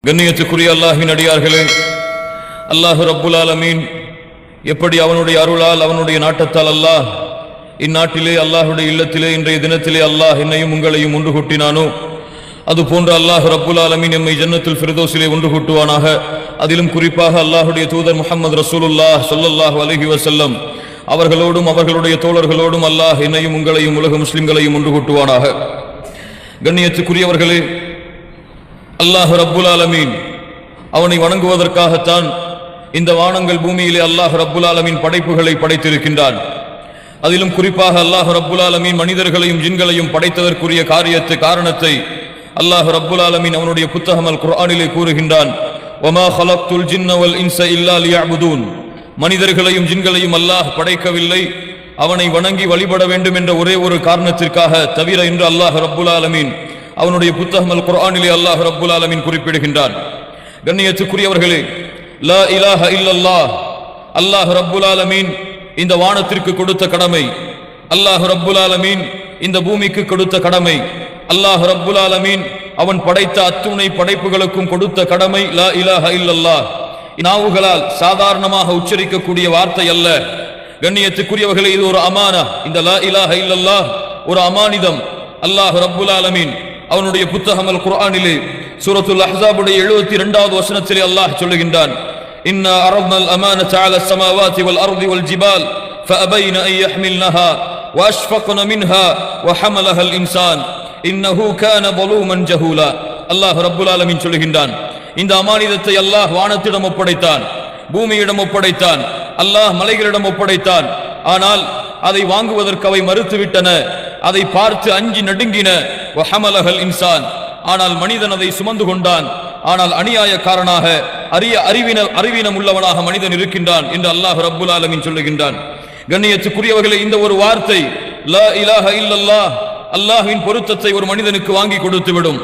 கண்ணியத்துக்குரிய அல்லாஹ்வின் அடியார்களே, அல்லாஹ் ரப்புல் ஆலமீன் எப்படி அவனுடைய அருளால் அவனுடைய நாட்டத்தால் அல்லாஹ் இந்நாட்டிலே அல்லாஹுடைய இல்லத்திலே இன்றைய தினத்திலே அல்லாஹ் என்னையும் உங்களையும் ஒன்று கூட்டினானோ அதுபோன்ற அல்லாஹ் ரப்புல் ஆலமீன் எம்மை ஜன்னத்துல் ஃபிர்தௌஸிலே ஒன்று கூட்டுவானாக. அதிலும் குறிப்பாக அல்லாஹுடைய தூதர் முஹம்மது ரசூலுல்லாஹ் ஸல்லல்லாஹு அலைஹி வஸல்லம் அவர்களோடும் அவர்களுடைய தோழர்களோடும் அல்லாஹ் என்னையும் உங்களையும் உலக முஸ்லிம்களையும் ஒன்று கூட்டுவானாக. கண்ணியத்துக்குரியவர்களே, அல்லாஹ் ரப்புல் ஆலமீன் அவனை வணங்குவதற்காகத்தான் இந்த வானங்கள் பூமியிலே அல்லாஹ் ரப்புல் ஆலமீன் படைப்புகளை படைத்திருக்கின்றான். அதிலும் குறிப்பாக அல்லாஹ் ரப்புல் ஆலமீன் மனிதர்களையும் ஜின்களையும் படைத்ததற்குரிய காரணத்தை அல்லாஹ் ரப்புல் ஆலமீன் அவனுடைய புத்தகம் அல் குர்ஆனிலே கூறுகின்றான். வமா ஹலக்துல் ஜின்ன வல் இன்ஸ இல்லா லியஅபுதூன். மனிதர்களையும் ஜின்களையும் அல்லாஹ் படைக்கவில்லை அவனை வணங்கி வழிபட வேண்டும் என்ற ஒரே ஒரு காரணத்திற்காக தவிர என்று அல்லாஹ் ரப்புல் ஆலமீன் அவனுடைய புத்தகம் அல் குர்ஆனிலே அல்லாஹ் ரப்புல் ஆலமீன் குறிப்பிடுகின்றான். கண்ணியத்துக்குரியவர்களே, லா இலாஹ இல்லல்லாஹ் அல்லாஹ் ரப்புல் ஆலமீன் இந்த வானத்திற்கு கொடுத்த கடமை, அல்லாஹ் ரப்புல் ஆலமீன் இந்த பூமிக்கு கொடுத்த கடமை, அல்லாஹ் ரப்புல் ஆலமீன் அவன் படைத்த அத்துணை படைப்புகளுக்கும் கொடுத்த கடமை லா இலாஹ இல்லல்லாஹ். நாவுகளால் சாதாரணமாக உச்சரிக்கக்கூடிய வார்த்தை அல்ல. கண்ணியத்துக்குரியவர்களே, இது ஒரு அமானா. இந்த லா இலாஹ இல்லல்லாஹ் ஒரு அமானிதம். அல்லாஹ் ரப்புல் ஆலமீன் அவனுடைய புத்தகம் அல் குர்ஆனிலே சூரத்துல் அஹ்ஸாபுடைய 72வது வசனத்திலே அல்லாஹ் சொல்லுகின்றான். இன்னா அரத்னல் அமானத அலா ஸமாவாதி வல் அர்தி வல் ஜிபால் ஃபஅபைன அன் யஹ்மில்னஹா வஅஷ்ஃபக்ன மின்ஹா வஹமலஹல் இன்சான் இன்னஹு கான ஸலூமன் ஜஹூலா. அல்லாஹ் ரப்புல் ஆலமீன் சொல்லுகின்றான், இந்த அமானிதத்தை அல்லாஹ் வானத்திடம் ஒப்படைத்தான், பூமியிடம் ஒப்படைத்தான், அல்லாஹ் மலைகளிடம் ஒப்படைத்தான். ஆனால் அதை வாங்குவதற்கு அவை மறுத்துவிட்டன, அதை பார்த்து அஞ்சி நடுங்கின. வஹமலஹல் இன்சான், ஆனால் மனிதன் அதை சுமந்து கொண்டான். ஆனால் அநியாயக்காரனாக அறிவீனம் உள்ளவனாக மனிதன் இருக்கின்றான் என்று அல்லாஹ் ரப்புல் ஆலமீன் சொல்லுகின்றான். கண்ணியத்துக்குரியவர்களே, இந்த ஒரு வார்த்தை லா இலாஹ இல்லல்லாஹ் அல்லாஹ்வின் பொருத்தத்தை ஒரு மனிதனுக்கு வாங்கி கொடுத்து விடும்.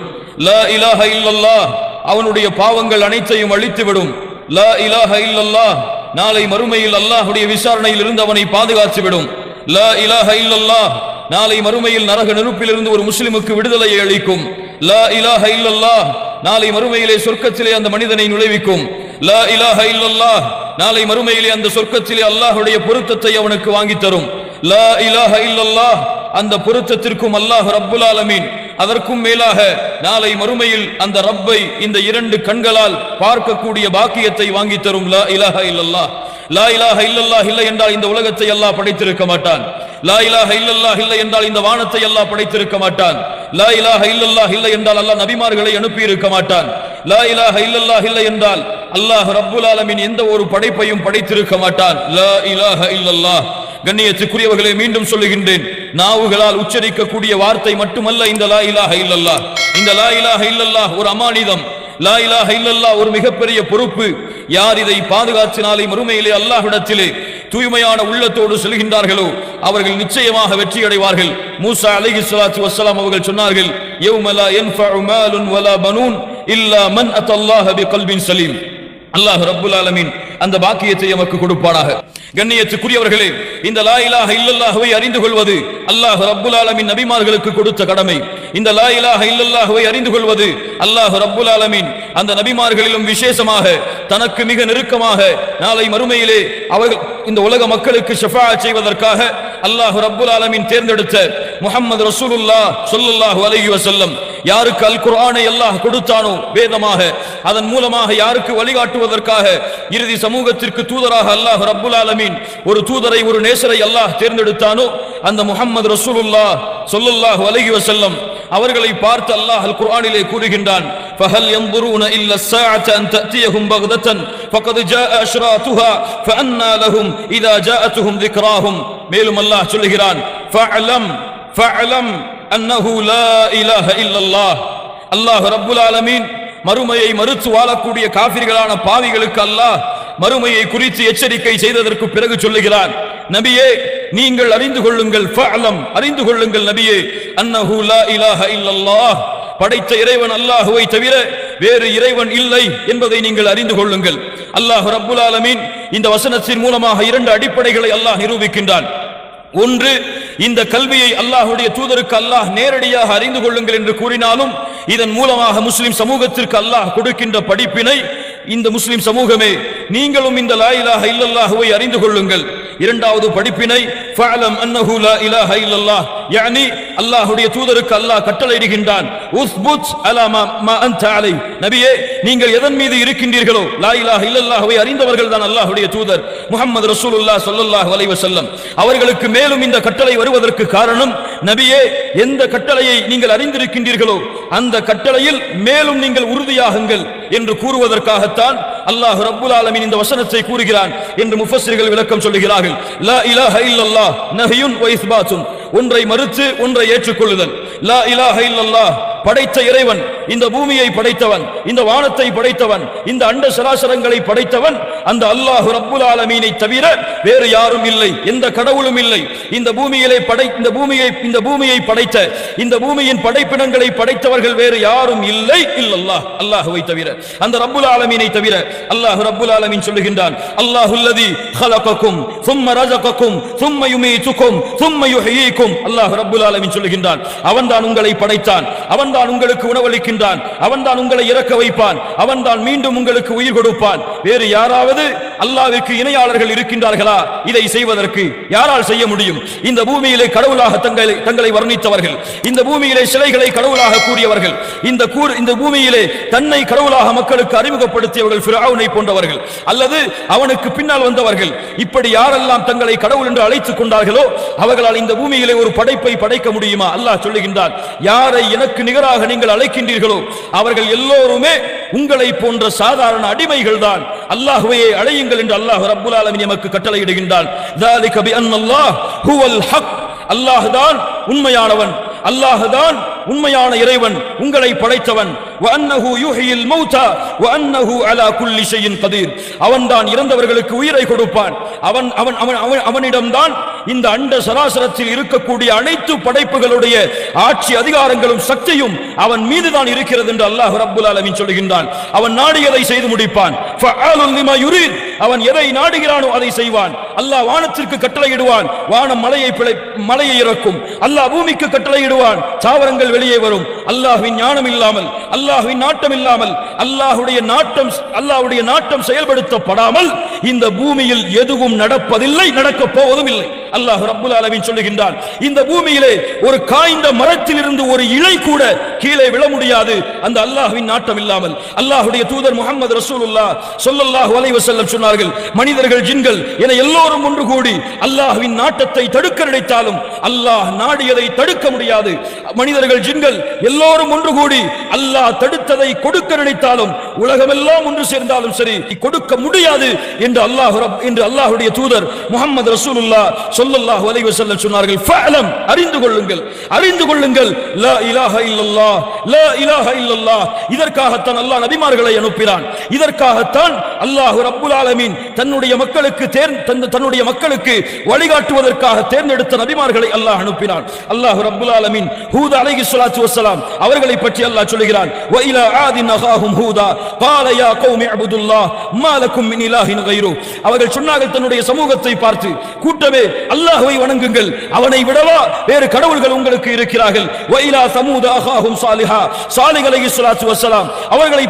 லா இலாஹ இல்லல்லாஹ் அவனுடைய பாவங்கள் அனைத்தையும் அழித்துவிடும். லா இலாஹ இல்லல்லாஹ் நாளை மறுமையில் அல்லாஹ்வுடைய விசாரணையில் இருந்து அவனை பாதுகாத்து விடும். லா இலாஹ இல்லல்லாஹ் நாளை மறுமையில் நரக நெருப்பிலிருந்து ஒரு முஸ்லிமுக்கு விடுதலையை அளிக்கும். லா இலாஹ இல்லல்லாஹ் நாளை மறுமையிலே சொர்க்கத்திலே அந்த மனிதனை நுழைவிக்கும். லா இலாஹ இல்லல்லாஹ் நாளை மறுமையிலே அந்த சொர்க்கத்திலே அல்லாஹ்வுடைய பொருத்தத்தை அவனுக்கு வாங்கி தரும். லா இலாஹ இல்லல்லாஹ் அந்த பொருத்தத்திற்கும் அல்லாஹ் ரப்புல் ஆலமீன் அதற்கும் மேலாக நாளை மறுமையில் அந்த ரப்பை இந்த இரண்டு கண்களால் பார்க்கக்கூடிய பாக்கியத்தை வாங்கி தரும். லா இலாஹ இல்லல்லாஹ். லா இலாஹ இல்லல்லாஹ் இல்லை என்றால் இந்த உலகத்தை அல்லாஹ் படைத்திருக்க மாட்டான். லா இலாஹ இல்லல்லாஹ் இல்லை என்றால் இந்த வானத்தை அல்லாஹ் படைத்திருக்க மாட்டான். லா இலாஹ இல்லல்லாஹ் இல்லை என்றால் அல்லாஹ் நபிமார்களை அனுப்பி இருக்க மாட்டான். லா இலாஹ இல்லல்லாஹ் இல்லை என்றால் அல்லாஹ் ரப்புல் ஆலமீன் எந்த ஒரு படைப்பையும் படைத்திருக்க மாட்டான். லா இலாஹ இல்லல்லாஹ். கண்ணியத்துக்குரியவர்களே, மீண்டும் சொல்லுகின்றேன், நாவுகளால் உச்சரிக்கக்கூடிய வார்த்தை மட்டுமல்ல இந்த லா இலாஹ இல்லல்லாஹ். இந்த லா இலாஹ இல்லல்லாஹ் ஒரு அமானிதம். லா இலாஹ இல்லல்லாஹ் ஒரு மிகப்பெரிய பொறுப்பு. யார் இதை பாதுகாத்தினாலே மறுமையிலே அல்லாஹ்விடத்திலே தூய்மையான உள்ளத்தோடு செல்கின்றார்களோ அவர்கள் நிச்சயமாக வெற்றி அடைவார்கள். மூசா அலைஹிஸ்ஸலாத்து வஸ்ஸலாம் அவர்கள் சொன்னார்கள், யௌம லா யன்ஃபஉ மாலுன் வலா பனூன் இல்லா மன் அத்தல்லாஹ பிகல்பின் சலீம். அல்லாஹ் ரப்புல் ஆலமீன் அந்த பாக்கியத்தை நமக்கு கொடுப்பானாக. கண்ணியத்துக்குரியவர்களே, இந்த லா இலாஹ இல்லல்லாஹ்வை அறிந்து கொள்வது அல்லாஹ் ரப்புல் ஆலமீன் நபிமார்களுக்கு கொடுத்த கடமை. இந்த லா இலாஹ இல்லல்லாஹ்வை அறிந்து கொள்வது அல்லாஹ் ரப்புல் ஆலமீன் அந்த நபிமார்களிலும் விசேஷமாக தனக்கு மிக நெருக்கமாக நாளை மறுமையிலே அவர்கள் இந்த உலக மக்களுக்கு ஷஃபாஅத் செய்வதற்காக அல்லாஹ் ரப்புல் ஆலமீன் தேர்ந்தெடுத்த முஹம்மது ரசூலுல்லாஹ் ஸல்லல்லாஹு அலைஹி வஸல்லம் யாருக்கு அல் குர்ஆனை அல்லாஹ் கொடுத்தானோ வேதமாக, அதன் மூலமாக யாருக்கு வழிகாட்டுவதற்காக இறுதி சமூகத்திற்கு தூதராக அல்லாஹ் ரப்புல் ஆலமீன் ஒரு தூதரை ஒரு நேசரை அல்லாஹ் தேர்ந்தெடுத்தானோ அந்த முஹம்மது ரசூலுல்லாஹ் ஸல்லல்லாஹு அலைஹி வஸல்லம் அவர்களை பார்த்து அல்லாஹ் அல் குர்ஆனிலே கூறுகின்றான், ஃபஹல் யன்ظرون இல்லா الساعة أن تأتيهم بغتة فقد جاء أشراطها فأنى لهم إذا جاءتهم ذكراهم. மேலும் அல்லாஹ் சொல்கிறான், ஃபஅலம் அன்னஹு லா இலாஹ இல்லல்லாஹ். அல்லாஹ் ரப்புல் ஆலமீன் மறுமையை மறுத்து வாழக்கூடிய காஃபிர்களான பாவிகளுக்கு அல்லாஹ் மறுமையை குறித்து எச்சரிக்கை செய்ததற்கு பிறகு சொல்லுகிறான், நபியே நீங்கள் அறிந்து கொள்ளுங்கள், ஃபஅலம் அறிந்து கொள்ளுங்கள் நபியே, அன்னஹு லா இலாஹ இல்லல்லாஹ் படைத்த இறைவன் அல்லாஹுவை தவிர வேறு இறைவன் இல்லை என்பதை நீங்கள் அறிந்து கொள்ளுங்கள். அல்லாஹ் ரப்புல் ஆலமீன் இந்த வசனத்தின் மூலமாக இரண்டு அடிப்படைகளை அல்லாஹ் நிரூபிக்கின்றான். ஒன்று, இந்த கல்வியை அல்லாஹ்வுடைய தூதருக்கு அல்லாஹ் நேரடியாக அறிந்து கொள்ளுங்கள் என்று கூறினாலும் இதன் மூலமாக முஸ்லிம் சமூகத்திற்கு அல்லாஹ் கொடுக்கின்ற படிப்பினை இந்த முஸ்லிம் சமூகமே நீங்களும் இந்த லா இலாஹ இல்லல்லாஹுவை அறிந்து கொள்ளுங்கள். இரண்டாவது படிப்பினை ஃபஅலம் அன்னஹு லா இலாஹ இல்லல்லாஹ் யானி அல்லாஹ்வுடைய தூதருக்கு அல்லாஹ் கட்டளையிடுகின்றான் உஸ்புத் அலா மா அன்த அலை. நபியே நீங்கள் எதன் மீது இருக்கின்றீர்களோ லா இலாஹ இல்லல்லாஹுவை அறிந்தவர்கள் தான் அல்லாஹ்வுடைய தூதர் முஹம்மது ரசூலுல்லாஹ் ஸல்லல்லாஹு அலைஹி வஸல்லம் அவர்களுக்கு மேலும் இந்த கட்டளை வருவதற்கு காரணம் நபியே எந்த கட்டளையை நீங்கள் அறிந்திருக்கின்றீர்களோ அந்த கட்டளையில் மேலும் நீங்கள் உறுதியாகுங்கள் என்று கூறுவதற்காகத்தான் அல்லாஹ் ரப்புல் ஆலமீன் இந்த வசனத்தை கூறுகிறான் என்று முஃபஸ்ஸிர்கள் விளக்கம் சொல்லுகிறார்கள். லா இலாஹ இல்லல்லாஹ் நஹ்யுன் வ இஸ்பாத்துன், ஒன்றை மறுத்து ஒன்றை ஏற்றுக்கொள்ளுதல். லா இலாஹ இல்லல்லாஹ் படைத்த இறைவன், இந்த பூமியை படைத்தவன், இந்த வானத்தை படைத்தவன், இந்த அண்ட சராசரங்களை படைத்தவன் அந்த அல்லாஹ் ரப்புல் ஆலமீனை தவிர வேறு யாரும் இல்லை, எந்த கடவுளும் இல்லை. இந்த பூமியை படைத்த இந்த பூமியின் படைப்பினங்களை படைத்தவர்கள் வேறு யாரும் இல்லை இல்லல்லாஹ் அல்லாஹ்வை தவிர, அந்த ரப்புல் ஆலமீனை தவிர. அல்லாஹ் ரப்புல் ஆலமீன் சொல்லுகின்றான் அல்லாஹுல்லதி ஹலககும் ثم ரஸககும் ثم யுமீதுகும் ثم யுஹ்யீகும். அல்லாஹ் ரப்புல் ஆலமீன் சொல்லுகின்றான் அவன்தான் உங்களை படைத்தான், அவன்தான் உங்களுக்கு உணவளிக்கின்றான், அவன்தான் உங்களை இறக்க வைப்பான், அவன்தான் மீண்டும் உங்களுக்கு உயிர் கொடுப்பான். வேறு யாராவது அல்லாஹ்வுக்கு இணையாளர்கள் இருக்கின்றார்களா? இதை செய்வதற்கு யாரால் செய்ய முடியும்? இந்த பூமியிலே கடவுளாக தங்களை வர்ணித்தவர்கள், இந்த பூமியிலே சிலைகளை கடவுளாக கூறியவர்கள், இந்த பூமியிலே தன்னை கடவுளாக மக்களுக்கு அறிமுகப்படுத்தியவர்கள் ஃபிரௌனை போன்றவர்கள் அல்லது அவனுக்கு பின்னால் வந்தவர்கள். இப்படி யாரெல்லாம் தங்களை கடவுள் என்று அழைத்துக் கொண்டார்களோ அவர்களால் இந்த பூமியிலே ஒரு படைப்பை படைக்க முடியுமா? அல்லாஹ் சொல்லுகின்றான் யாரை எனக்கு நிகராக நீங்கள் அழைக்கின்றீர்களோ அவர்கள் எல்லோருமே உங்களை போன்ற சாதாரண அடிமைகள் தான். அல்லாஹ்வையே அழையுங்கள் என்று அல்லாஹ் ரப்புல் ஆலமீன் நமக்கு கட்டளையிடுகின்றான். ذلك بأن الله هو الحق, அல்லாஹ் தான் உண்மையானவன், அல்லாஹ் தான் உண்மையான இறைவன், உங்களை படைத்தவன். வஅன்னஹு யுஹ்யில் மௌதா வஅன்னஹு அலா குல்லி ஷைஇன் கதீர், அவன்தான் இறந்தவர்களுக்கு உயிரை கொடுப்பான். அவனிடம்தான் இந்த அண்ட சராசரத்தில் இருக்கக்கூடிய அனைத்து படைப்புகளுடைய ஆட்சி அதிகாரங்களும் சக்தியும் அவன் மீதுதான் இருக்கிறது என்று அல்லாஹ் ரப்புல் ஆலமீன் சொல்லுகின்றான். அவன் நாடியதை செய்து முடிப்பான். ஃபஅலுல் லிமா யுரீத், அவன் எதை நாடுகிறானோ அதை செய்வான். அல்லாஹ் வானத்திற்கு கட்டளையிடுவான், வானம் மலையை இறக்கும். அல்லாஹ் பூமிக்கு கட்டளையிடுவான், தாவரங்கள் வெளியே வரும். அல்லாஹ்வின் ஞானம் இல்லாமல், அல்லாஹ்வின் நாட்டம் இல்லாமல், அல்லாஹ்வுடைய நாட்டம் செயல்படுத்தப்படாமல் இந்த பூமியில் எதுவும் நடப்பதில்லை, நடக்கப் போவதும் இல்லை. அல்லாஹ் ரப்புல் ஆலமீன் சொல்லுகின்றான் இந்த பூமியிலே ஒரு காய்ந்த மரத்தில் இருந்து ஒரு இலை கூட கீழே விழ முடியாது அந்த அல்லாஹ்வின் நாட்டம் இல்லாமல். அல்லாஹ்வுடைய தூதர் முஹம்மது ரசூலுல்லாஹ் ஸல்லல்லாஹு அலைஹி வஸல்லம் சொன்னார்கள் மனிதர்கள் ஜின்கள் என எல்லோரும் ஒன்று கூடி அல்லாஹ்வின் நாட்டத்தை தடுக்க நினைத்தாலும் அல்லாஹ் நாடியதை தடுக்க முடியாது. மனிதர்கள் ஜின்கள் எல்லோரும் ஒன்று கூடி அல்லாஹ் தடுத்ததை கொடுக்க நினைத்தாலும் உலகமெல்லாம் ஒன்று சேர்ந்தாலும் சரி கொடுக்க முடியாது என்று அல்லாஹ்வுடைய தூதர் முஹம்மது ரசூலுல்லாஹ் ஸல்லல்லாஹு அலைஹி வஸல்லம் சொன்னார்கள். ஃபஅலம், அறிந்து கொள்ளுங்கள் லா இலாஹ இல்லல்லாஹ், லா இலாஹ இல்லல்லாஹ். இதற்காகத்தான் அல்லாஹ் நபிமார்களை அனுப்பினான். இதற்காகத்தான் அல்லாஹ் ரப்புல் ஆலமீன் தன்னுடைய மக்களுக்கு வழிகாட்டுவதற்காக தேர்ந்தெடுத்த நபிமார்களை அல்லாஹ் அனுப்பினான். அல்லாஹ் ரப்புல் ஆலமீன் ஹூத் அலைஹிஸ்ஸலாத்து வஸ்ஸலாம் அவர்களை பற்றி அல்லாஹ் சொல்கிறான் வ இலா ஆதின் அகாஹும் ஹூதா قال يا قوم اعبدوا الله ما لكم من اله غيره. அவர்கள் சொன்னார்கள் தன்னுடைய சமூகத்தை பார்த்து கூட்டமே அல்லாஹ்வை வணங்குங்கள், அவனை விடவா வேறு கடவுள்கள் உங்களுக்கு இருக்கிறார்கள். வ இலா சமூத அகாஹும் சாலிஹா, சாலிஹ் அலைஹிஸ்ஸலாத்து வஸ்ஸலாம் அவர்களை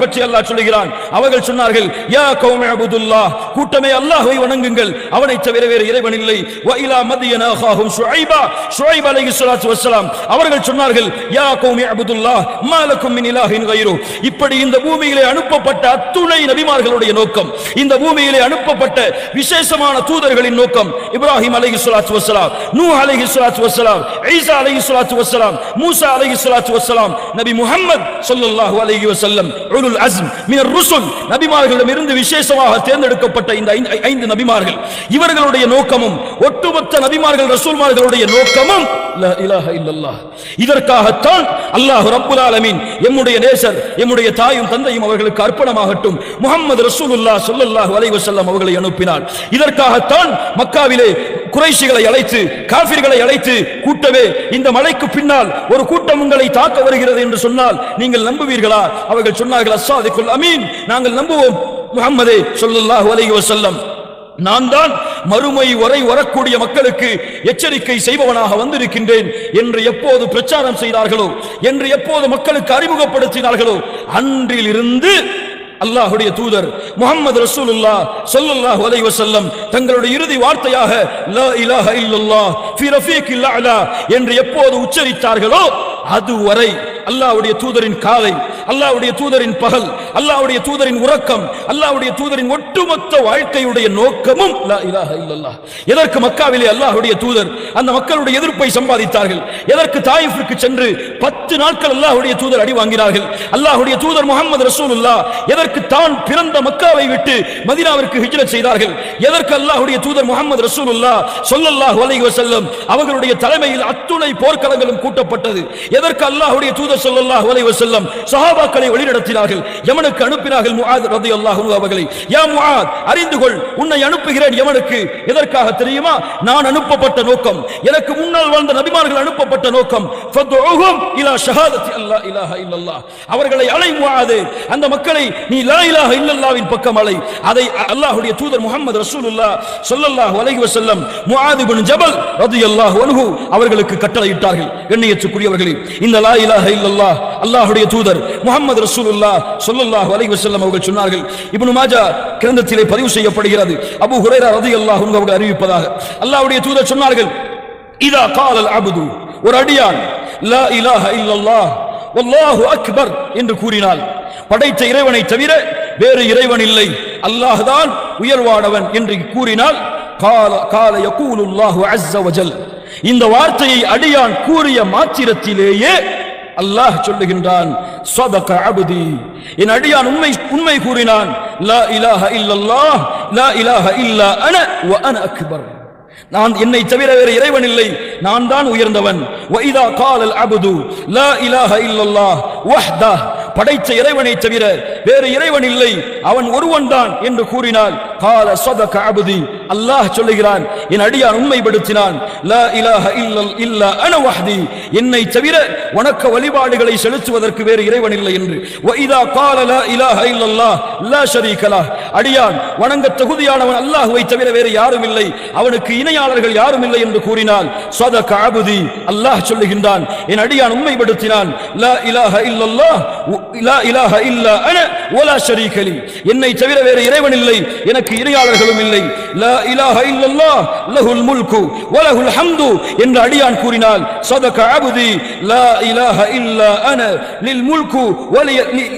பற்றி அல்லாஹ் சொல்கிறான். அவர்கள் சொன்னார்கள் யா கௌமி அபுதுல்லாஹ், கூட்டமே அல்லாஹ்வை வணங்குங்கள், அவனை தவிர வேறு இறைவன் இல்லை. வ இலா மத்யன அகாஹும் ஷுஐபா, ஷுஐப் அலைஹிஸ்ஸலாத்து வஸ்ஸலாம் அவர்கள் சொன்னார்கள் யா கௌமி அபுதுல்லாஹ் மா லக்கும் மின் இலாஹின் கைரு. இப்படி இந்த பூமியிலே அனுப்பப்பட்ட அத்துணை நபிமார்களுடைய நோக்கம், இந்த பூமியிலே அனுப்பப்பட்ட விசேஷமான தூதர்களின் நோக்கம் இப்ராஹிம் அலைஹிஸ்ஸலாத்து வஸ்ஸலாம், நூஹ் அலைஹிஸ்ஸலாத்து வஸ்ஸலாம், ஈசா அலைஹிஸ்ஸலாத்து வஸ்ஸலாம், மூசா அலைஹிஸ்ஸலாத்து வஸ்ஸலாம், நபி முஹம்மது ஸல்லல்லாஹு அலைஹி வஸல்லம் உலுல் அஸ்ம் மினர் ருசுல் நபிமார்களிடமிருந்து விசேஷமாக தேர்ந்தெடுக்கப்பட்ட இந்த 5 நபிமார்கள் இவர்களுடைய நோக்கமும் ஒட்டுமொத்த நபிமார்கள் ரசூல்மார்களுடைய நோக்கமும் லா இலாஹ இல்லல்லாஹ். இதற்காகத்தான் அல்லாஹ் ரப்புல் ஆலமீன் எம்முடைய நேசர் எம்முடைய தாயும் தந்தையும் அவர்களுக்கு அர்ப்பணமாகட்டும் முஹம்மது ரசூலுல்லாஹ் ஸல்லல்லாஹு அலைஹி வஸல்லம் அவர்களை அனுப்பினார். இதற்காகத்தான் மக்காவிலே குறைஷிகளை அழைத்து காஃபிர்களை அழைத்து கூட்டவே இந்த மலைக்கு பின்னால் ஒரு கூட்டம் உங்களை தாக்க வருகிறது என்று சொன்னால் நீங்கள் நம்புவீர்களா? அவர்கள் சொன்னார்கள் அஸ்ஸாதிகுல் அமீன், நாங்கள் நம்புவோம் முஹம்மதே ஸல்லல்லாஹு அலைஹி வஸல்லம், நான் தான் மறுமை வரை வரக்கூடிய மக்களுக்கு எச்சரிக்கை செய்பவனாக வந்திருக்கின்றேன் என்று எப்போது பிரச்சாரம் செய்தார்களோ, என்று எப்போது மக்களுக்கு அறிமுகப்படுத்தினார்களோ, அன்றிலிருந்து அல்லாஹ்வுடைய தூதர் முஹம்மது ரசூலுல்லாஹ் ஸல்லல்லாஹு அலைஹி வஸல்லம் தங்களுடைய இறுதி வார்த்தையாக லா இலாஹ இல்லல்லாஹ் ஃபி ரஃபீகில் அலா என்று எப்போது உச்சரித்தார்களோ அதுவரை அல்லாஹ்வுடைய தூதரின் காலை, அல்லாஹ்வுடைய தூதரின் பகல், அல்லாஹ்வுடைய தூதரின் உறக்கம், அல்லாஹ்வுடைய தூதரின் ஒட்டுமொத்த வாழ்க்கையுடைய நோக்கமும் லா இலாஹ இல்லல்லாஹ். எதற்கு மக்காவிலே அல்லாஹ்வுடைய தூதர் அந்த மக்களுடைய எதிர்ப்பை சம்பாதித்தார்கள்? எதற்கு தாயிஃபிற்கு சென்று 10 நாட்கள் அல்லாஹ்வுடைய தூதர் அடி வாங்கினார்கள்? அல்லாஹ்வுடைய தூதர் முஹம்மது ரசூலுல்லாஹ் எதற்கு தான் பிறந்த மக்காவை விட்டு மதீனாவிற்கு ஹிஜ்ரத் செய்தார்கள்? எதற்கு அல்லாஹ்வுடைய தூதர் முஹம்மது ரசூலுல்லாஹ் ஸல்லல்லாஹு அலைஹி வஸல்லம் அவர்களுடைய தலைமையில் அத்துணை போர்க்களங்களும் கூட்டப்பட்டது? எதற்கு அல்லாஹ்வுடைய தூதர் ஸல்லல்லாஹு அலைஹி வஸல்லம் சஹாபாக்களை வழிநடத்தினார்கள், யமனுக்கு அனுப்பினார்கள் முஆத் ரலியல்லாஹு அன்ஹு அவர்களை. யா முஆத், அறிந்து கொள், உன்னை அனுப்புகிறேன் யமனுக்கு. எதற்காக தெரியுமா? நான் அனுப்பப்பட்ட நோக்கம், எனக்கு முன்னால் வாழ்ந்த நபிமார்கள் அனுப்பப்பட்ட நோக்கம். ஃபதுஉஹும் இலா ஷஹாதத்தி அல்லா இலாஹ இல்லல்லாஹ். அவர்களை அலை முஆதே, அந்த மக்களை நீ லா இலாஹ இல்லல்லாஹ்வின் பக்கம் அலை. அதை அல்லாஹ்வுடைய தூதர் முஹம்மது ரசூலுல்லாஹ் ஸல்லல்லாஹு அலைஹி வஸல்லம் முஆத் இப்னு ஜபல் ரலியல்லாஹு அன்ஹு அவர்களுக்கு கட்டளையிட்டார்கள். கண்ணியத்துக்குரியவர்களே, இந்த லா இலாஹ இல்லல்லாஹ் அல்லாஹ்வுடைய தூதர் முஹம்மது ரசூலுல்லாஹ் ஸல்லல்லாஹு அலைஹி வஸல்லம் அவர்கள் சொன்னார்கள். இப்னு மாஜா கிரந்தத்திலே பதிவு செய்யப்படுகிறது. அபூ ஹுரைரா ரலியல்லாஹு அன்ஹு அவர்கள் அறிவிப்பதாக அல்லாஹ்வுடைய தூதர் சொன்னார்கள், இதா காலல் அப்து, ஒரு அடியான் லா இலாஹ இல்லல்லாஹ் வல்லாஹு அக்பர் என்று கூறினால், படைத்த இறைவனை தவிர வேறு இறைவன் இல்லை, அல்லாஹ் தான் உயர்வானவன் என்று கூறினால், கால யகூலுல்லாஹு அஸ்ஸ வஜல், இந்த வார்த்தையை அடியான் கூறிய மாத்திரத்திலேயே அல்லாஹ் சொல்லுகின்றான், ஸதக அப்தி, என் அடியான் உண்மை கூறினான். லா இலாஹ இல்லல்லாஹ் லா இலாஹ இல்லா அன வ அன அக்பர், நான் என்னை தவிர வேறு இறைவன் இல்லை, நான் தான் உயர்ந்தவன். வ இதா காலல் அப்து லா இலாஹ இல்லல்லாஹ் வஹ்தஹ், படைத்த இறைவனை தவிர வேறு இறைவன் இல்லை, அவன் ஒருவன் தான் என்று கூறினால், கால ஸதக அப்தி, அல்லாஹ் சொல்லுகிறான், என் அடியான் உண்மைப்படுத்தினான். லா இலாஹ இல்லா அன வஹ்தி, என்னை தவிர வணக்க வழிபாடுகளை செலுத்துவதற்கு வேறு இறைவன் இல்லை என்று. வ இதா கால லா இலாஹ இல்லல்லாஹ் லா ஷரீக லஹ், அடியான் வணங்க தகுதியானவன் அல்லாஹ்வை தவிர வேறு யாரும் இல்லை, அவனுக்கு இணையாளர்கள் யாரும் இல்லை என்று கூறினால், ஸதக அப்தி, அல்லாஹ் சொல்லுகின்றான், என் அடியான் உண்மைப்படுத்தினான். லா இலாஹ இல்லல்லாஹ் லா இலாஹ இல்லா அன வலா ஷரீக லி, என்னை தவிர வேறு இறைவன் இல்லை, எனக்கு இணையாளர்களும் இல்லை. லா இலாஹ இல்லல்லாஹ் லஹுல் முல்கு வ லஹுல் ஹம்து என்று அடியான் கூறினால், ஸதக அப்தி லா இலாஹ இல்லா அன லில் முல்கு வ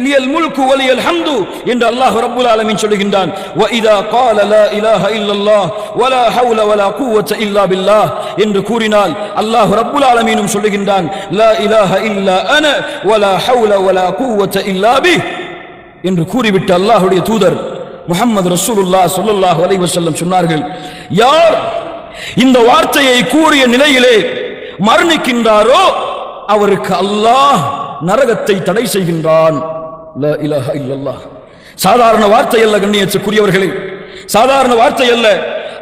லியல் முல்கு வ லியல் ஹம்து என்று அல்லாஹ் ரப்புல் ஆலமீன் சொல்லுகின்றான். வ இதா கால லா இலாஹ இல்லல்லாஹ் வ லா ஹவ்ல வ லா குவத இல்லா பில்லாஹ் என்று கூறினால், அல்லாஹ் ரப்புல் ஆலமீனும் சொல்லுகின்றான், லா இலாஹ இல்லா அன வ லா ஹவ்ல வ லா குவத இல்லா பிஹ் என்று கூறிவிட்டு அல்லாஹ்வுடைய தூதர் முஹம்மது ரசூலுல்லாஹ் ஸல்லல்லாஹு அலைஹி வஸல்லம் சொன்னார்கள், யார் இந்த வார்த்தையை கூறிய நிலையிலே மரணிக்கின்றாரோ அவருக்கு அல்லாஹ் நரகத்தை தடை செய்கின்றான். லா இலாஹ இல்லல்லாஹ் சாதாரண வார்த்தை அல்ல கண்ணியத்துக்குரியவர்களே, சாதாரண வார்த்தை அல்ல.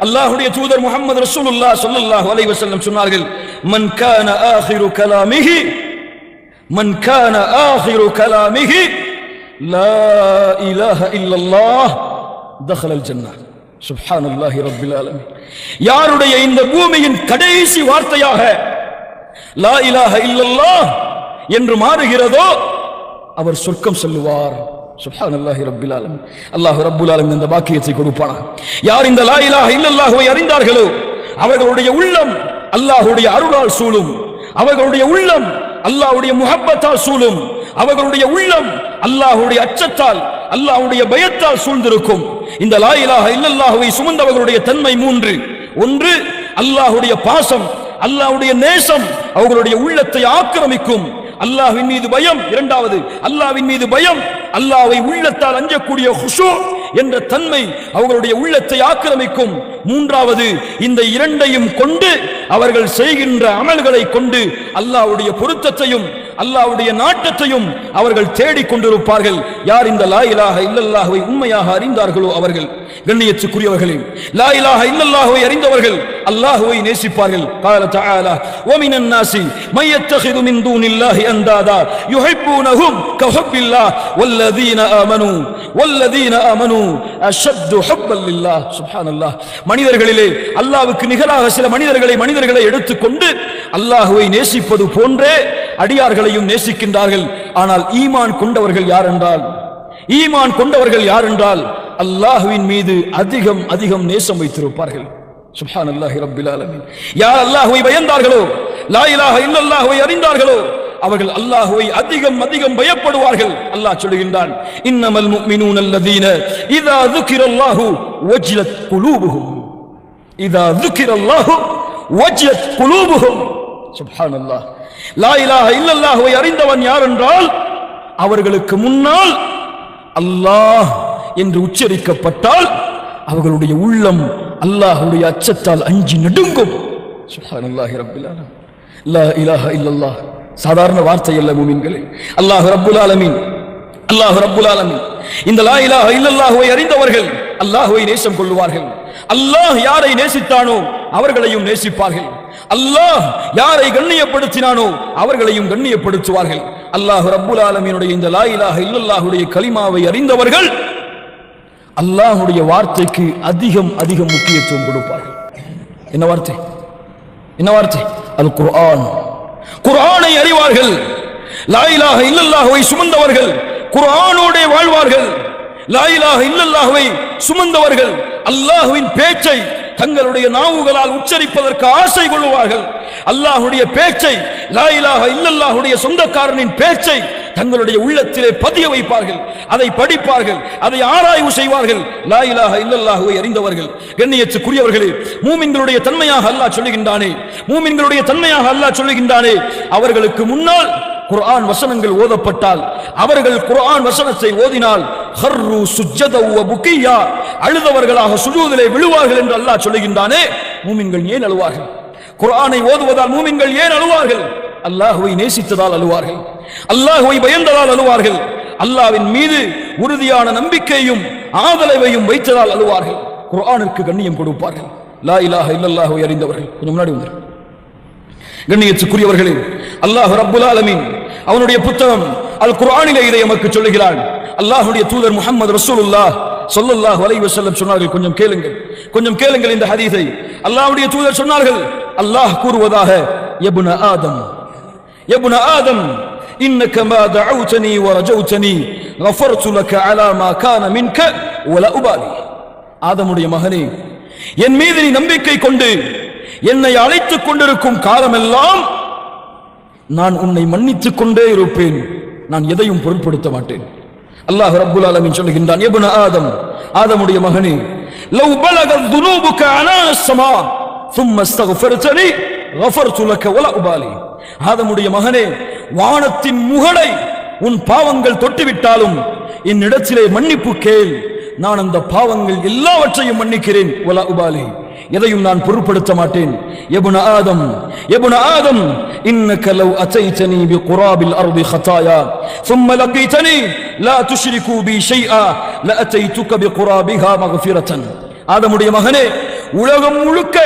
அல்லாஹ்வுடைய தூதர் முஹம்மது ரசூலுல்லாஹ் ஸல்லல்லாஹு அலைஹி வஸல்லம் சொன்னார்கள், மன் கான ஆகிரு கலாமிஹி மன் கான ஆகிரு கலாமிஹி லா இலாஹ இல்லல்லாஹ் தഖலல் ஜன்னah. சுப்ஹானல்லாஹி ரப்பில் ஆலமீன். யாருடைய இந்த பூமியின் கடைசி வார்த்தையாக லா இலாஹ இல்லல்லாஹ் என்று மாறுகிறதோ அவர் சொர்க்கம் செல்லுவார். சுப்ஹானல்லாஹி ரப்பில் ஆலமீன். அல்லாஹ் ரப்புல் ஆலமீன் இந்த பாக்கியத்தை கொடுப்பானாக. யார் இந்த லா இலாஹ இல்லல்லாஹ்வை அறிந்தார்களோ அவர்களுடைய உள்ளம் அல்லாஹ்வுடைய அருளால் சூழும், அவர்களுடைய உள்ளம் அல்லாஹ்வுடைய முஹப்பத்தால் சூழும், அவர்களுடைய உள்ளம் அல்லாஹ்வுடைய அச்சத்தால் அல்லாஹ்வுடைய பயத்தால் சூழ்ந்திருக்கும். இந்த லா இலாஹ இல்லல்லாஹ்வை சுமந்தவர்களுடைய தன்மை 3. ஒன்று, அல்லாஹ்வுடைய பாசம், அல்லாஹ்வுடைய நேசம் அவர்களுடைய உள்ளத்தை ஆக்கிரமிக்கும். அல்லாஹ்வின் மீது பயம். இரண்டாவது, அல்லாஹ்வின் மீது பயம், அல்லாஹ்வை உள்ளத்தால் அஞ்சக்கூடிய குஷூ என்ற தன்மை அவர்களுடைய உள்ளத்தை ஆக்கிரமிக்கும். மூன்றாவது, இந்த இரண்டையும் கொண்டு அவர்கள் செய்கின்ற அமல்களை கொண்டு அல்லாஹ்வுடைய பொருத்தத்தையும் அல்லாஹ்வுடைய நாட்டத்தையும் அவர்கள் தேடிக் கொண்டிருப்பார்கள். யார் இந்த லா இலாஹ இல்லல்லாஹ்வை உண்மையாக அறிந்தார்களோ அவர்கள். கண்ணியத்துக்குரியவர்களே, லா இலாஹ இல்லல்லாஹ்வை அறிந்தவர்கள் அல்லாஹ்வை நேசிப்பார்கள். قال تعالى ومن الناس من يتخذ من دون الله اندادا يحبونهم كحب الله والذين آمنوا வல்லதீன ஆமனு அஷத்து ஹுப்பல் லில்லாஹ். சுப்ஹானல்லாஹ். மனிதர்களிலே அல்லாஹ்வுக்கு நிகராக சில மனிதர்களை எடுத்துக்கொண்டு அல்லாஹ்வை நேசிப்பது போன்றே அடியார்களையும் நேசிக்கின்றார்கள். ஆனால் ஈமான் கொண்டவர்கள் யார் என்றால் அல்லாஹ்வின் மீது அதிகம் நேசம் வைத்திருப்பார்கள். சுப்ஹானல்லாஹி ரப்பில் ஆலமீன். யார் அல்லாஹ்வை பயந்தார்களோ, லா இலாஹ இல்லல்லாஹ்வை அறிந்தார்களோ, அவர்கள் அல்லாஹ்வை அதிகம் பயப்படுவார்கள். அல்லாஹ் சொல்லுகின்றான், இன்னமல் முஃமினூன அல்லதீன இதா ذுகிரல்லாஹு வஜ்லத் குலூபுஹும். இதா ذுகிரல்லாஹு வஜ்லத் குலூபுஹும். சுப்ஹானல்லாஹ். லா இலாஹ இல்லல்லாஹ்வை அறிந்தவன் யார் என்றால் அவர்களுக்கு முன்னால் அல்லாஹ் என்று உச்சரிக்கப்பட்டால் அவர்களுடைய உள்ளம் அல்லாஹ்வுடைய அச்சத்தால் அஞ்சி நடுங்கும். சுப்ஹானல்லாஹி ரப்பில் ஆலமீன். லா இலாஹ இல்லல்லாஹ் சாதாரண வார்த்தை அல்ல மூமின்களே. அல்லாஹ் ரப்புல் ஆலமீன் இந்த லா இலாஹ இல்லல்லாஹ்வை அறிந்தவர்கள் அல்லாஹ்வை நேசம் கொள்வார்கள். அல்லாஹ் யாரை நேசித்தானோ அவர்களையும் நேசிப்பார்கள். அல்லாஹ் யாரை கண்ணியப்படுத்தினானோ அவர்களையும் கண்ணியப்படுத்துவார்கள். அல்லாஹ் ரப்புல் ஆலமீனுடைய இந்த லா இலாஹ இல்லல்லாஹுடைய கலிமாவை அறிந்தவர்கள் அல்லாஹ்வுடைய வார்த்தைக்கு அதிகம் முக்கியத்துவம் கொடுப்பார்கள். என்ன வார்த்தை? அல் குர்ஆன். குர்ஆனை அறிவார்கள். லா இலாஹ இல்லல்லாஹுவை சுமந்தவர்கள் குர்ஆனோடு வாழ்வார்கள். லா இலாஹ இல்லல்லாஹுவை சுமந்தவர்கள் அல்லாஹ்வின் பேச்சை தங்களுடைய நாவுகளால் உச்சரிப்பதற்கு ஆசை கொள்வார்கள். அல்லாஹ்வுடைய பேச்சை, லா இலாஹ இல்லல்லாஹுடைய சொந்தக்காரனின் பேச்சை தங்களுடைய உள்ளத்திலே பதிய வைப்பார்கள். அதை படிப்பார்கள், அதை ஆராய்வு செய்வார்கள். லா இலாஹ இல்லல்லாஹுவை அறிந்தவர்கள். கண்ணியத்துக்குரியவர்களே, மூமின்களுடைய தன்மையாக அல்லாஹ் சொல்லுகின்றானே அவர்களுக்கு முன்னால் குர்ஆன் வசனங்கள் ஓதப்பட்டால், அவர்கள் குர்ஆன் வசனத்தை ஓதினால் ஹர்ரு சுஜ்ஜதா வ புகியா, அழுதவர்களாக சுஜூதிலே விழுவார்கள் என்று அல்லாஹ் சொல்லுகின்றானே. மூமின்கள் ஏன் அழுவார்கள்? குர்ஆனை ஓதுவதால் மூமின்கள் ஏன் அழுவார்கள்? அல்லாஹ்வை நேசித்ததால் அழுவார்கள், அல்லாஹ்வை பயந்ததால் அழுவார்கள், அல்லாஹ்வின் மீது உறுதியான நம்பிக்கையும் ஆதரவையும் வைத்ததால் அழுவார்கள். குர்ஆனுக்கு கண்ணியம் கொடுப்பார்கள். லா இலாஹ இல்லல்லாஹுவை அறிந்தவர்கள். கொஞ்சம் முன்னாடி வந்து கண்ணியத்துக்குரியவர்களே, அல்லாஹ் ரப்புல் ஆலமீன் அவனுடைய புத்தகம் அல் குர்ஆனிலே இதை நமக்கு சொல்லுகிறான். அல்லாஹ்வுடைய தூதர் முஹம்மது ரசூலுல்லாஹ் ஸல்லல்லாஹு அலைஹி வஸல்லம் சொன்னார்கள், கொஞ்சம் கேளுங்கள் இந்த ஹதீஸை. அல்லாஹ்வுடைய தூதர் சொன்னார்கள், அல்லாஹ் கூறுவதாக, யப்ன ஆதம் இன்னக மா தஅவுதனி வ ரஜௌதனி கஃபர்து லக அலா மா கான மின்க வ லா உபாலி. ஆதமுடைய மகனே, என் மீது நீ நம்பிக்கை கொண்டு என்னை அழைத்துக் கொண்டிருக்கும் காலமெல்லாம் நான் உன்னை மன்னித்துக் கொண்டே இருப்பேன், நான் எதையும் பொருட்படுத்த மாட்டேன். அல்லாஹ் ரப்புல் ஆலமீன் சொல்லுகின்றான், யப்ன ஆதம், ஆதமுடைய மகனே, லவ் பலகத் துனூபுக அனான ஸமா ثم استغفرتني غفرت لك ولا உபாலி. ஆதமுடைய மகனே, வானத்தின் முகடை உன் பாவங்கள் தொட்டுவிட்டாலும் என்னிடத்திலே மன்னிப்பு கேள், நான் அந்த பாவங்கள் எல்லாவற்றையும் மன்னிக்கிறேன். வலா உபாலி, எதையும் நான் பொருட்படுத்த மாட்டேன். யப்ன ஆதம் இன்னக லவ் அதைதனி பிகுராபில் அர்தி خطايا ثم لقيتني لا تشركوا بي شيئا لاتيتك بقرابها مغفرة. ஆதமுடைய மகனே, உலகம் முழுக்க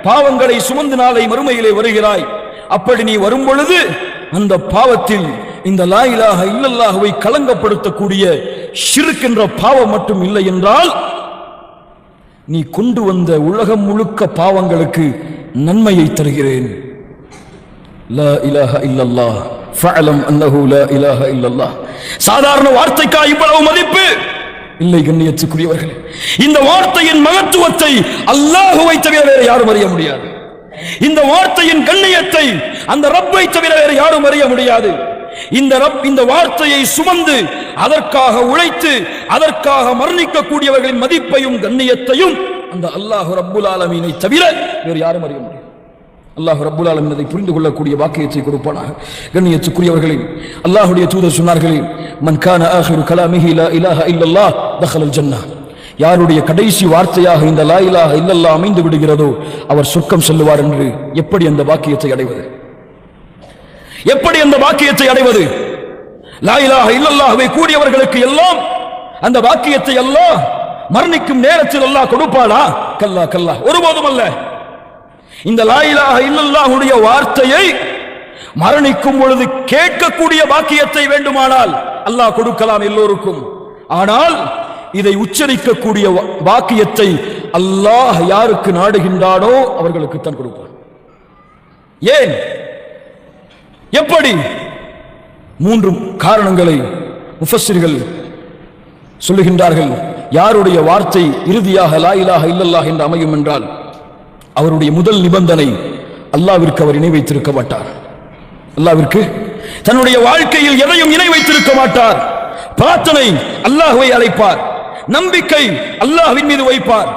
பாவங்களை சுமந்து நாளை மறுமையிலே வருகிறாய். அப்படி நீ வரும் பொழுது அந்த பாவத்தில் இந்த லா இலாஹ இல்லல்லாஹுவை கலங்கப்படுத்தக்கூடிய ஷிர்க் என்ற பாவம் மட்டும் இல்லை என்றால் நீ கொண்டு வந்த உலகம் முழுக்க பாவங்களுக்கு நன்மையை தருகிறேன். லா இலாஹ இல்லல்லாஹ் ஃபஅலம் அன்னஹு லா இலாஹ இல்லல்லாஹ். சாதாரண வார்த்தைக்கா இவ்வளவு மதிப்பு இல்லை கண்ணியத்துக்குரியவர்களே. இந்த வார்த்தையின் மகத்துவத்தை அல்லாஹ்வை தவிர வேறு யாரும் அறிய முடியாது. இந்த வார்த்தையின் கண்ணியத்தை அந்த ரப்பை தவிர வேறு யாரும் அறிய முடியாது. இந்த வார்த்தையை சுமந்து அதற்காக உழைத்து அதற்காக மரணிக்கக்கூடியவர்களின் மதிப்பையும் கண்ணியத்தையும் அந்த அல்லாஹ் ரப்புல் ஆலமீனை தவிர வேறு யாரும் அறிய முடியாது. அல்லாஹ் ரப்புல் ஆலமீன் அதை புரிந்து கொள்ளக்கூடிய வாக்கியத்தை கொடுப்பானாக. கண்ணியத்துக்குரியவர்களே, அல்லாஹ்வுடைய தூதர் சொன்னார்களே, மன் கான ஆகிரு கலாமிஹி லா இலாஹ இல்லல்லாஹ் தഖலல் ஜன்னah. யாருடைய கடைசி வார்த்தையாக இந்த லா இலாஹ இல்லல்லாஹ் அமைந்து விடுகிறதோ அவர் சொர்க்கம் செல்லுவார் என்று எப்படி அந்த வாக்கியத்தை அடைவது? லா இலாஹ இல்லல்லாஹ்வை கூடியவர்களுக்கு எல்லாம் அந்த வாக்கியத்தை அல்லாஹ் மரணிக்கும் நேரத்தில் அல்லாஹ் கொடுப்பானா? கல்லா, ஒருபோதும் அல்ல. இந்த லா இலாஹ இல்லல்லாஹுடைய வார்த்தையை மரணிக்கும் பொழுது கேட்கக்கூடிய வாக்கியத்தை வேண்டுமானால் அல்லாஹ் கொடுக்கலாம் எல்லோருக்கும். ஆனால் இதை உச்சரிக்கக்கூடிய வாக்கியத்தை அல்லாஹ் யாருக்கு நாடுகின்றானோ அவர்களுக்கு தான் கொடுப்பான். ஏன், எப்படி? 3 காரணங்களை முஃபஸ்ஸிர்கள் சொல்லுகின்றார்கள். யாருடைய வார்த்தை இறுதியாக லா இலாஹ இல்லல்லாஹ் என்று அமையும் என்றால் அவருடைய முதல் நிபந்தனை அல்லாஹ்விற்கு அவர் இணை வைத்திருக்க மாட்டார். அல்லாஹ்விற்கு தன்னுடைய வாழ்க்கையில் எதையும் இணை வைத்திருக்க மாட்டார். பிரார்த்தனை அல்லாஹ்வை அழைப்பார், நம்பிக்கை அல்லாஹ்வின் மீது வைப்பார்,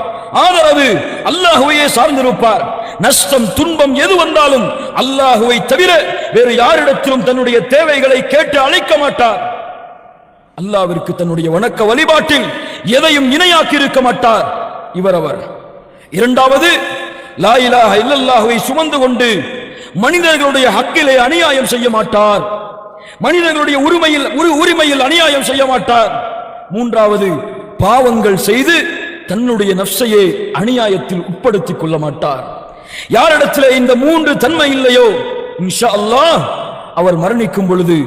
ஆதரவு அல்லாஹ்வையே சார்ந்திருப்பார். நஷ்டம் துன்பம் எது வந்தாலும் அல்லாஹ்வை தவிர வேறு யாரிடத்திலும் தன்னுடைய தேவைகளை கேட்டு அழைக்க மாட்டார். அல்லாஹ்விற்கு தன்னுடைய வணக்க வழிபாட்டில் எதையும் இணையாக்கி இருக்க மாட்டார் அவர். இரண்டாவது, லா இலாஹ இல்லல்லாஹ்வை சுமந்து கொண்டு மனிதர்களுடைய ஹக்கிலே அநியாயம் செய்ய மாட்டார், மனிதர்களுடைய உரிமையில் அநியாயம் செய்ய மாட்டார். மூன்றாவது, பாவங்கள் செய்து தன்னுடைய நஃப்ஸையே அநியாயத்தில் உட்படுத்திக் கொள்ள மாட்டார். யாரிடத்திலே இந்த 3 தன்மை இல்லையோ இன்ஷா அல்லாஹ் அவர் மரணிக்கும் பொழுது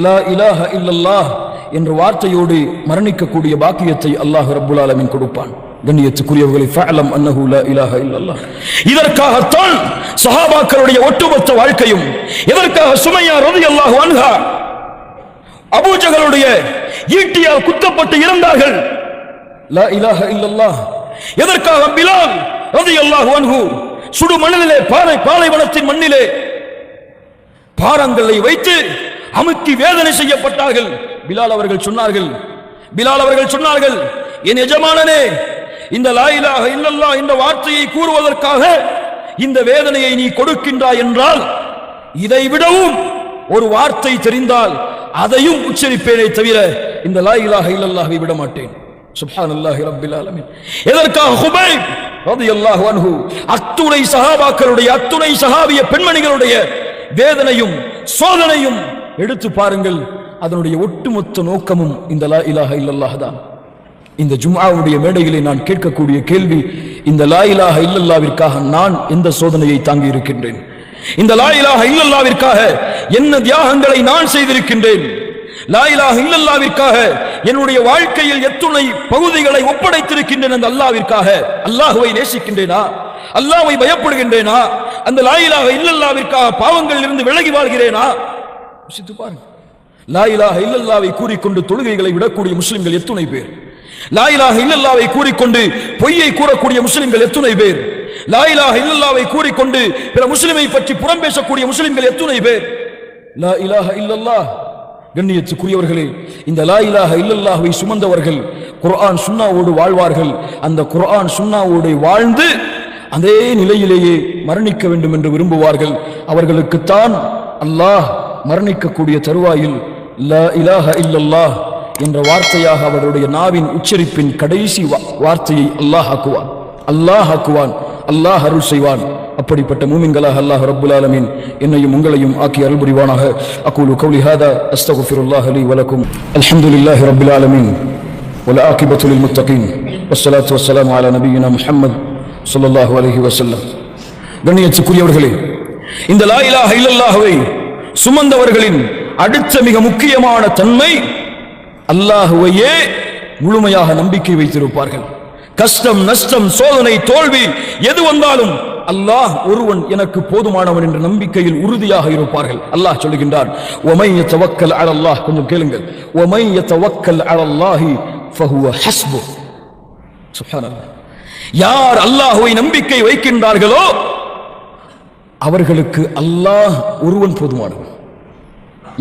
லா இலாஹ இல்லல்லாஹ் என்ற வார்த்தையோடு மரணிக்கக்கூடிய பாக்கியத்தை அல்லாஹ் ரப்புல் ஆலமீன் கொடுப்பான். கண்ணியத்துக்குரியவர்களை ஃபஅலம் அன்னஹு லா இலாஹ இல்லல்லாஹ். இதற்காகத்தான் சஹாபாக்களுடைய ஒட்டுமொத்த வாழ்க்கையும், இதற்காக சுமையா ரலியல்லாஹு அன்ஹா அபூ ஜஹலுடைய ஈட்டியால் குத்தப்பட்டு இறந்தார்கள். லா இலாஹ இல்லல்லாஹ். எதற்காக பிலால் ரலியல்லாஹு அன்ஹு சுடு மண்ணிலே பாலைவனத்தின் மண்ணிலே பாரங்களை வைத்து அமுக்கி வேதனை செய்யப்பட்டார்கள். பிலால் அவர்கள் சொன்னார்கள், என் எஜமானனே, இந்த லா இலாஹ இல்லல்லாஹ் இந்த வார்த்தையை கூறுவதற்காக இந்த வேதனையை நீ கொடுக்கின்றாய் என்றால் இதை விடவும் ஒரு வார்த்தை தெரிந்தால் அதையும் உச்சரிப்பேனே தவிர இந்த லா இலாஹ இல்லல்லாஹ்வை விட மாட்டேன். சுப்ஹானல்லாஹி ரப்பில் ஆலமீன். எதற்காக ஹுபைப் ரலியல்லாஹு அன்ஹு அத்துணை சஹாபாக்களுடைய அத்துணை சஹாபிய பெண்மணிகளுடைய வேதனையும் சோதனையும் எடுத்து பாருங்கள். அதனுடைய ஒட்டுமொத்த நோக்கமும் இந்த லா இலாஹ இல்லல்லாஹ் தான். இந்த ஜும்ஆவுடைய மேடையிலே நான் கேட்கக்கூடிய கேள்வி, இந்த லா இலாஹ இல்லல்லாஹ்விற்காக நான் எந்த சோதனையை தாங்கி இருக்கின்றேன்? இந்த லா இலாஹ இல்லல்லாஹ்விற்காக என்ன தியாகங்களை நான் செய்திருக்கின்றேன்? லா இலாஹ இல்லல்லாஹ்விற்காக என்னுடைய வாழ்க்கையில் எத்துணை பகுதிகளை ஒப்படைத்திருக்கின்றேன். அந்த அல்லாஹ்விற்காக அல்லாஹ்வை நேசிக்கின்றேனா? அல்லாஹ்வை பயப்படுகின்றேனா? அந்த லா இலாஹ இல்லல்லாஹ்விற்காக பாவங்களில் இருந்து விலகி வாழ்கிறேனா? யோசித்து பாருங்க. லா இலாஹ இல்லல்லாஹ்வை கூறிக்கொண்டு தொழுகைகளை விடக்கூடிய முஸ்லிம்கள் எத்துணை பேர்? லா இலாஹ இல்லல்லாஹ்வை கூறிக்கொண்டு பொய்யை கூறக்கூடிய முஸ்லிம்கள் எத்துணை பேர்? லா இலாஹ இல்லல்லாஹ்வை கூறிக்கொண்டு பிற முஸ்லிமை பற்றி புறம் பேசக்கூடிய முஸ்லிம்கள் எத்துணை பேர்? லா இலாஹ இல்லல்லாஹ். கண்ணியத்துக்குரியவர்களே, இந்த லா இலாஹ இல்லல்லாஹ்வை சுமந்தவர்கள் குர்ஆன் சுன்னாவோடு வாழ்வார்கள். அந்த குர்ஆன் சுன்னாவோடு வாழ்ந்து அதே நிலையிலேயே மரணிக்க வேண்டும் என்று விரும்புவார்கள். அவர்களுக்குத்தான் அல்லாஹ் மரணிக்கக்கூடிய தருவாயில் லா இலாஹ இல்லல்லாஹ் என்ற வார்த்தையாக அவருடைய நாவின் உச்சரிப்பின் கடைசி வார்த்தையை அல்லாஹ் ஆக்குவான், அல்லாஹ் அருள் செய்வான். அப்படிப்பட்ட மூமின்களாக அல்லாஹ் ரப்புல் ஆலமீன் என்னையும் உங்களையும் ஆக்கி அருள் புரிவானாக. அகூலு கௌலி ஹாதா அஸ்தக்ஃபிருல்லாஹ லீ வ லக்கும். அல்ஹம்துலில்லாஹி ரப்பில் ஆலமீன் வல் ஆகிபத்து லில் முத்தகீன் வஸ்ஸலாத்து வஸ்ஸலாமு அலா நபியினா முஹம்மத் ஸல்லல்லாஹு அலைஹி வஸல்லம். கண்ணியத்துக்குரியவர்களே, இந்த லா இலாஹ இல்லல்லாஹ்வை சுமந்தவர்களின் அடுத்த மிக முக்கியமான தன்மை அல்லாஹ்வையே முழுமையாக நம்பிக்கை வைத்திருப்பார்கள். கஷ்டம் நஷ்டம் சோதனை தோல்வி எது வந்தாலும் அல்லாஹ் ஒருவன் எனக்கு போதுமானவன் என்ற நம்பிக்கையில் உறுதியாக இருப்பார்கள். அல்லாஹ் சொல்லுகின்றான், வமை யதவக்கல் அலல்லாஹ். கொஞ்சம் கேளுங்கள், வமை யதவக்கல் அலல்லாஹி ஃபஹுவ ஹஸ்பு. சுப்ஹானல்லாஹ். யார் அல்லாஹ்வை நம்பிக்கை வைக்கின்றார்களோ அவர்களுக்கு அல்லாஹ் ஒருவன் போதுமானவன்.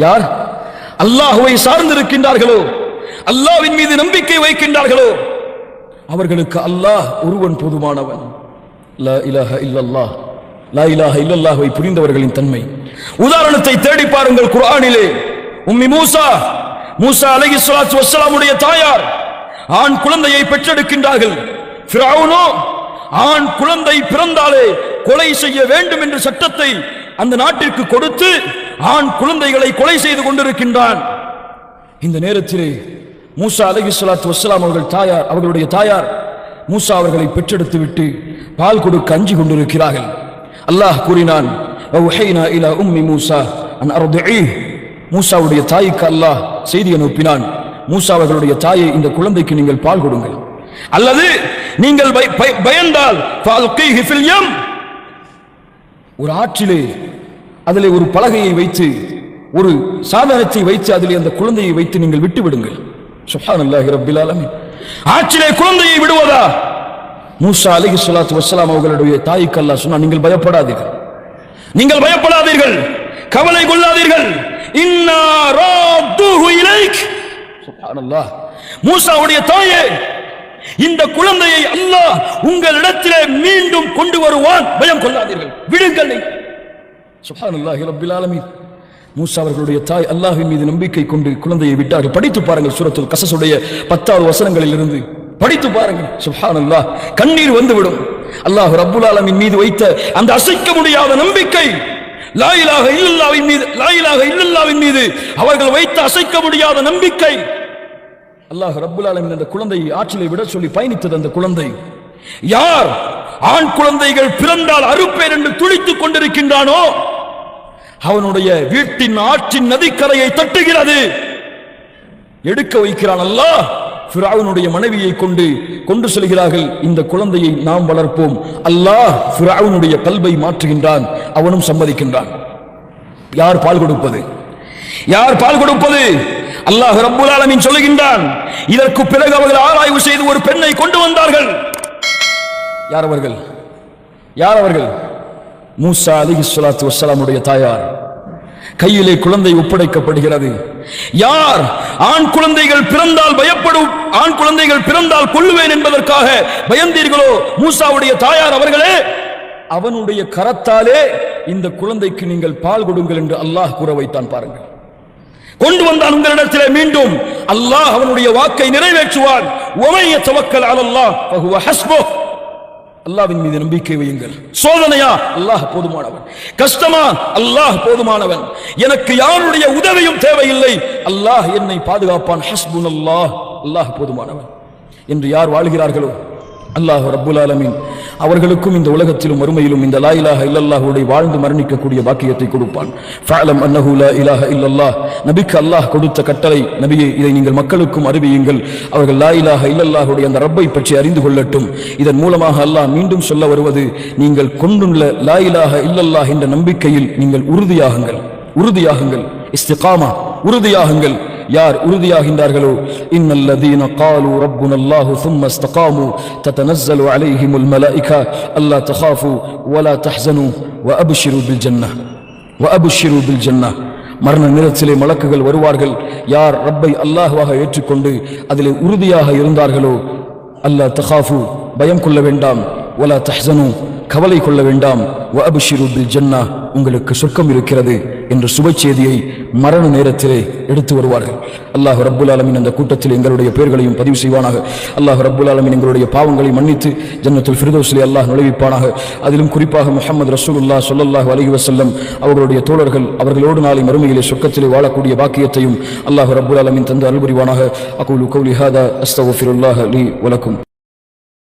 யார் அல்லாஹ்வை சார்ந்திருக்கின்றார்களோ, அல்லாஹ்வின் மீது நம்பிக்கை வைக்கின்றார்களோ அவர்களுக்கு அல்லாஹ் ஒருவன் போதுமானவன். லா இலாஹ இல்லல்லாஹ். லா இலாஹ இல்லல்லாஹ்வை புரிந்தவர்களின் தன்மை உதாரணத்தை தேடி பாருங்கள். குர்ஆனிலே உம்மி மூசா அலைஹிஸ்ஸலாத்து வஸ்ஸலாமுடைய தாயார் ஆண் குழந்தையை பெற்றெடுக்கின்றார்கள். ஃபிரௌனோ ஆண் குழந்தை பிறந்தாலே கொலை செய்ய வேண்டும் என்ற சட்டத்தை அந்த நாட்டிற்கு கொடுத்து ஆண் குழந்தைகளை கொலை செய்து கொண்டிருக்கின்றான். இந்த நேரத்திலே மூசா அலைஹிஸ்ஸலாத்து வஸ்ஸலாம் அவர்களுடைய தாயார் மூசா அவர்களை பெற்றெடுத்து விட்டு பால் கொடுக்க அஞ்சி கொண்டிருக்கிறார்கள். அல்லாஹ் கூறினான், வஹைனா இலா உம்மி மூசா அன் அர்திஇ. மூசாவுடைய தாய்க்கு அல்லாஹ் செய்தி அனுப்பினான், மூசா அவர்களுடைய தாயை, இந்த குழந்தைக்கு நீங்கள் பால் கொடுங்கள், அல்லது நீங்கள் பயந்தால் ஒரு ஆற்றிலே அதிலே ஒரு பலகையை வைத்து ஒரு சாதனத்தை வைத்து அதிலே அந்த குழந்தையை வைத்து நீங்கள் விட்டு விடுங்கள். சுப்ஹானல்லாஹி ரப்பில் ஆலமீன். ஆற்றிலே குழந்தையை விடுவதா? மூசா அலைஹிஸ்ஸலாத்து வஸ்ஸலாம் அவர்களுடைய தாய்க்கு அல்லாஹ் சொன்னார், நீங்கள் பயப்படாதீர்கள், நீங்கள் பயப்படாதீர்கள், கவலை கொள்ளாதீர்கள், இன்னா ராத்துஹு இலைக். சுப்ஹானல்லாஹ். மூசாவுடைய தாயே, இந்த குழந்தையை அல்லாஹ் உங்களிடத்திலே மீண்டும் கொண்டு வருவான், பயம் கொள்ளாதீர்கள், விடுங்கள். சுப்ஹானல்லாஹி ரப்பில் ஆலமீன். மூசா அவர்களுடைய தாய் அல்லாஹ்வின் மீது நம்பிக்கை கொண்டு குழந்தையை விட்டார்கள். படித்து பாருங்கள், சூரத்துல் கஸஸுடைய 10 வசனங்களில் இருந்து படித்து பாருங்கள். சுப்ஹானல்லாஹ், கண்ணீர் வந்துவிடும். அல்லாஹ் ரப்புல் ஆலமீன் மீது வைத்த அந்த அசைக்க முடியாத நம்பிக்கை, லா இலாஹ இல்லல்லாஹ்வின் மீது, லா இலாஹ இல்லல்லாஹ்வின் மீது அவர்கள் வைத்த அசைக்க முடியாத நம்பிக்கை. அல்லாஹ் ரப்புல் ஆலமீன் அந்த குழந்தையை ஆற்றிலே விட சொல்லி பயணித்தது. அந்த குழந்தை யார் ஆண் குழந்தைகள் பிறந்தால் அறுப்பேன் என்று துடித்துக் கொண்டிருக்கின்றானோ அவனுடைய வீட்டின் ஆற்றின் நதிக்கரையை தட்டுகிறது, எடுக்க வைக்கிறான் அல்லாஹ். ஃபிரௌனுடைய மனைவியை கொண்டு செல்கிறார்கள். இந்த குழந்தையை நாம் வளர்ப்போம். அல்லாஹ் ஃபிரௌனுடைய கல்வை மாற்றுகின்றான், அவனும் சம்மதிக்கின்றான். யார் பால் கொடுப்பது? யார் பால் கொடுப்பது? அல்லாஹ் ரப்புல் ஆலமீன் சொல்லுகின்றான். இதற்கு பிறகு அவர்கள் ஆராய்வு செய்து ஒரு பெண்ணை கொண்டு வந்தார்கள். யார் அவர்கள்? யார் அவர்கள்? மூசா அலைஹிஸ்ஸலாத்து வஸ்ஸலாமுடைய தாயார். கையிலே குழந்தை ஒப்படைக்கப்படுகிறது. யார் ஆண் குழந்தைகள் பிறந்தால் பயப்படும், ஆண் குழந்தைகள் பிறந்தால் கொல்லுவேன் என்பதற்காக பயந்தீர்களோ, மூசாவுடைய தாயார் அவர்களே, அவனுடைய கரத்தாலே இந்த குழந்தைக்கு நீங்கள் பால் கொடுங்கள் என்று அல்லாஹ் கூற வைத்தான். பாருங்கள், கொண்டு வந்தான் உங்களிடத்திலே. மீண்டும் அல்லாஹ் அவனுடைய வாக்கை நிறைவேற்றுவான். வமன் யதவக்கல் அலல்லாஹ் ஃபஹுவ ஹஸ்புஹ். அல்லாஹ்வின் மீது நம்பிக்கை வையுங்கள். சோதனையா? அல்லாஹ் போதுமானவன். கஷ்டமா? அல்லாஹ் போதுமானவன். எனக்கு யாருடைய உதவியும் தேவையில்லை, அல்லாஹ் என்னை பாதுகாப்பான். ஹஸ்புனல்லாஹ், அல்லாஹ் போதுமானவன் என்று யார் வாழ்கிறார்களோ அல்லாஹ் ரப்புல் ஆலமீன் அவர்களுக்கும் இந்த உலகத்திலும் மறுமையிலும் இந்த லா இலாஹ இல்லல்லாஹுடைய வாழ்ந்து மரணிக்கக்கூடிய பாக்கியத்தை கொடுப்பான். ஃபஅலம் அன்னஹு லா இலாஹ இல்லல்லாஹ், நபிக்கு அல்லாஹ் கொடுத்த கட்டளை. நபியே, இதை நீங்கள் மக்களுக்கும் அறிவியுங்கள். அவர்கள் லா இலாஹ இல்லல்லாஹுடைய அந்த ரப்பை பற்றி அறிந்து கொள்ளட்டும். இதன் மூலமாக அல்லாஹ் மீண்டும் சொல்ல வருவது, நீங்கள் கொண்டுள்ள லா இலாஹ இல்லல்லாஹ் என்ற நம்பிக்கையில் நீங்கள் உறுதியாகுங்கள், உறுதியாகுங்கள். இஸ்திகாமா, உறுதியாகுங்கள். யார் உறுதியாகின்றார்களோ, இன்னல்லதீன காலு ரப்புனல்லாஹு ثم استقاموا تتنزل عليهم الملائكة ألا تخافوا ولا تحزنوا وأبشروا بالجنة وأبشروا بالجنة. மரண நேரத்திலே மலக்குகள் வருவார்கள். யார் ரப்பை அல்லாஹ்வாக ஏற்றுக்கொண்டு அதிலே உறுதியாக இருந்தார்களோ, அல்லா தகாஃபு, பயம் கொள்ள வேண்டாம், வலா தஹ்சனு, கவலை கொள்ள வேண்டாம், வஅப்ஷிரு பில் ஜன்னா, உங்களுக்கு சொர்க்கம் இருக்கிறது என்ற சுப செய்தியை மரண நேரத்திலே எடுத்து வருவார்கள். அல்லாஹ் ரப்புல் ஆலமீன் அந்த கூட்டத்தில் எங்களுடைய பெயர்களையும் பதிவு செய்வானாக. அல்லாஹ் ரப்புல் ஆலமீன் எங்களுடைய பாவங்களை மன்னித்து ஜன்னத்துல் ஃபிர்தௌஸிலே அல்லாஹ் நுழைவிப்பானாக. அதிலும் குறிப்பாக முஹம்மது ரசூலுல்லாஹ் ஸல்லல்லாஹு அலைஹி வஸல்லம் அவர்களுடைய தோழர்கள், அவர்களோடு நாளை மறுமையிலே சொர்க்கத்திலே வாழக்கூடிய பாக்கியத்தையும் அல்லாஹ் ரப்புல் ஆலமீன் தந்து அருள் புரிவானாக. அகூலு கௌலி ஹாதா அஸ்தக்ஃபிருல்லாஹ லீ வலக்கும்.